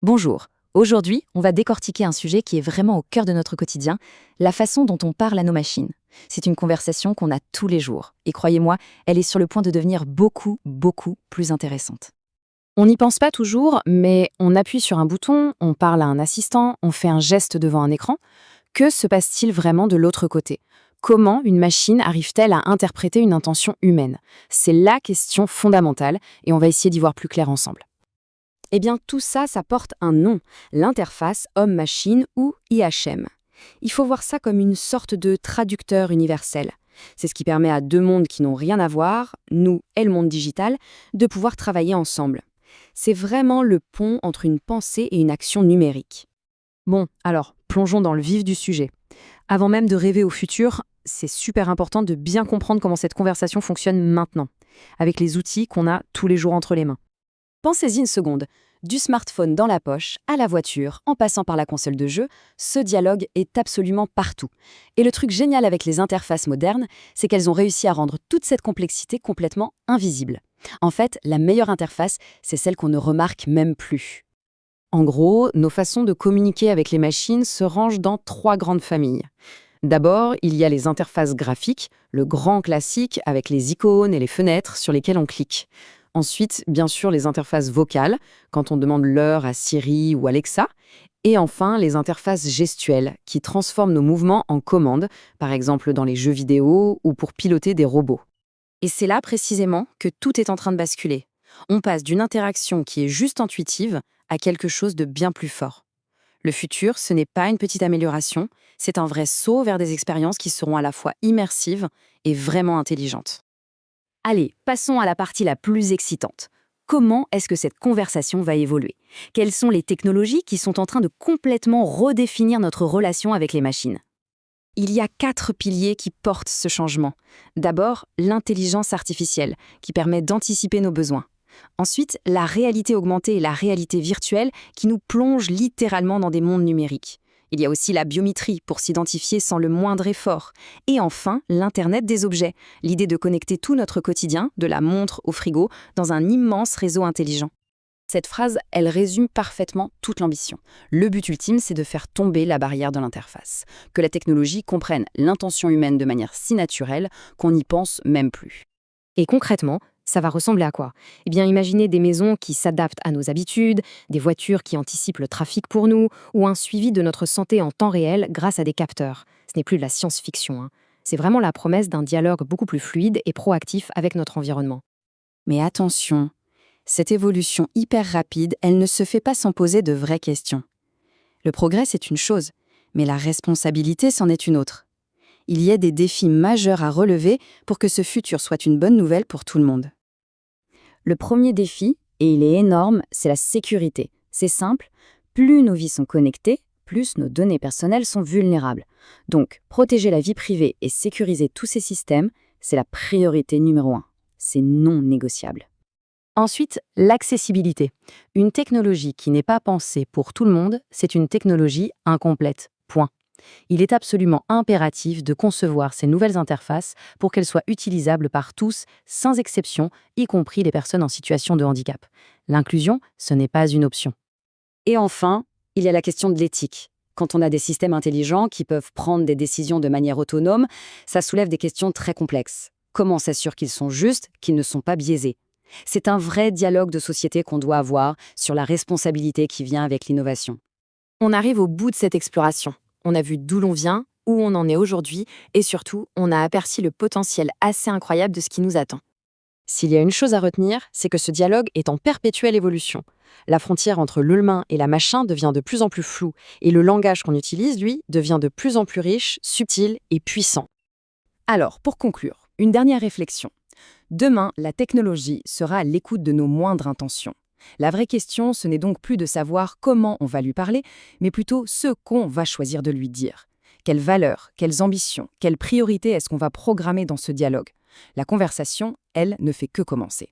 Bonjour. Aujourd'hui, on va décortiquer un sujet qui est vraiment au cœur de notre quotidien, la façon dont on parle à nos machines. C'est une conversation qu'on a tous les jours. Et croyez-moi, elle est sur le point de devenir beaucoup plus intéressante. On n'y pense pas toujours, mais on appuie sur un bouton, on parle à un assistant, on fait un geste devant un écran. Que se passe-t-il vraiment de l'autre côté? Comment une machine arrive-t-elle à interpréter une intention humaine? C'est la question fondamentale et on va essayer d'y voir plus clair ensemble. Eh bien, tout ça, ça porte un nom, l'interface homme-machine ou IHM. Il faut voir ça comme une sorte de traducteur universel. C'est ce qui permet à deux mondes qui n'ont rien à voir, nous et le monde digital, de pouvoir travailler ensemble. C'est vraiment le pont entre une pensée et une action numérique. Bon, alors, plongeons dans le vif du sujet. Avant même de rêver au futur, c'est super important de bien comprendre comment cette conversation fonctionne maintenant, avec les outils qu'on a tous les jours entre les mains. Pensez-y une seconde. Du smartphone dans la poche, à la voiture, en passant par la console de jeu, ce dialogue est absolument partout. Et le truc génial avec les interfaces modernes, c'est qu'elles ont réussi à rendre toute cette complexité complètement invisible. En fait, la meilleure interface, c'est celle qu'on ne remarque même plus. En gros, nos façons de communiquer avec les machines se rangent dans trois grandes familles. D'abord, il y a les interfaces graphiques, le grand classique avec les icônes et les fenêtres sur lesquelles on clique. Ensuite, bien sûr, les interfaces vocales, quand on demande l'heure à Siri ou Alexa. Et enfin, les interfaces gestuelles, qui transforment nos mouvements en commandes, par exemple dans les jeux vidéo ou pour piloter des robots. Et c'est là précisément que tout est en train de basculer. On passe d'une interaction qui est juste intuitive à quelque chose de bien plus fort. Le futur, ce n'est pas une petite amélioration, c'est un vrai saut vers des expériences qui seront à la fois immersives et vraiment intelligentes. Allez, passons à la partie la plus excitante. Comment est-ce que cette conversation va évoluer? Quelles sont les technologies qui sont en train de complètement redéfinir notre relation avec les machines? Il y a 4 piliers qui portent ce changement. D'abord, l'intelligence artificielle, qui permet d'anticiper nos besoins. Ensuite, la réalité augmentée et la réalité virtuelle, qui nous plongent littéralement dans des mondes numériques. Il y a aussi la biométrie pour s'identifier sans le moindre effort. Et enfin, l'Internet des objets, l'idée de connecter tout notre quotidien, de la montre au frigo, dans un immense réseau intelligent. Cette phrase, elle résume parfaitement toute l'ambition. Le but ultime, c'est de faire tomber la barrière de l'interface, que la technologie comprenne l'intention humaine de manière si naturelle qu'on n'y pense même plus. Et concrètement, ça va ressembler à quoi? Eh bien, imaginez des maisons qui s'adaptent à nos habitudes, des voitures qui anticipent le trafic pour nous, ou un suivi de notre santé en temps réel grâce à des capteurs. Ce n'est plus de la science-fiction, hein. C'est vraiment la promesse d'un dialogue beaucoup plus fluide et proactif avec notre environnement. Mais attention, cette évolution hyper rapide, elle ne se fait pas sans poser de vraies questions. Le progrès, c'est une chose, mais la responsabilité, c'en est une autre. Il y a des défis majeurs à relever pour que ce futur soit une bonne nouvelle pour tout le monde. Le premier défi, et il est énorme, c'est la sécurité. C'est simple, plus nos vies sont connectées, plus nos données personnelles sont vulnérables. Donc, protéger la vie privée et sécuriser tous ces systèmes, c'est la priorité numéro 1. C'est non négociable. Ensuite, l'accessibilité. Une technologie qui n'est pas pensée pour tout le monde, c'est une technologie incomplète. Point. Il est absolument impératif de concevoir ces nouvelles interfaces pour qu'elles soient utilisables par tous, sans exception, y compris les personnes en situation de handicap. L'inclusion, ce n'est pas une option. Et enfin, il y a la question de l'éthique. Quand on a des systèmes intelligents qui peuvent prendre des décisions de manière autonome, ça soulève des questions très complexes. Comment s'assurer qu'ils sont justes, qu'ils ne sont pas biaisés? C'est un vrai dialogue de société qu'on doit avoir sur la responsabilité qui vient avec l'innovation. On arrive au bout de cette exploration. On a vu d'où l'on vient, où on en est aujourd'hui, et surtout, on a aperçu le potentiel assez incroyable de ce qui nous attend. S'il y a une chose à retenir, c'est que ce dialogue est en perpétuelle évolution. La frontière entre l'humain et la machine devient de plus en plus floue, et le langage qu'on utilise, lui, devient de plus en plus riche, subtil et puissant. Alors, pour conclure, une dernière réflexion. Demain, la technologie sera à l'écoute de nos moindres intentions. La vraie question, ce n'est donc plus de savoir comment on va lui parler, mais plutôt ce qu'on va choisir de lui dire. Quelles valeurs, quelles ambitions, quelles priorités est-ce qu'on va programmer dans ce dialogue? La conversation, elle, ne fait que commencer.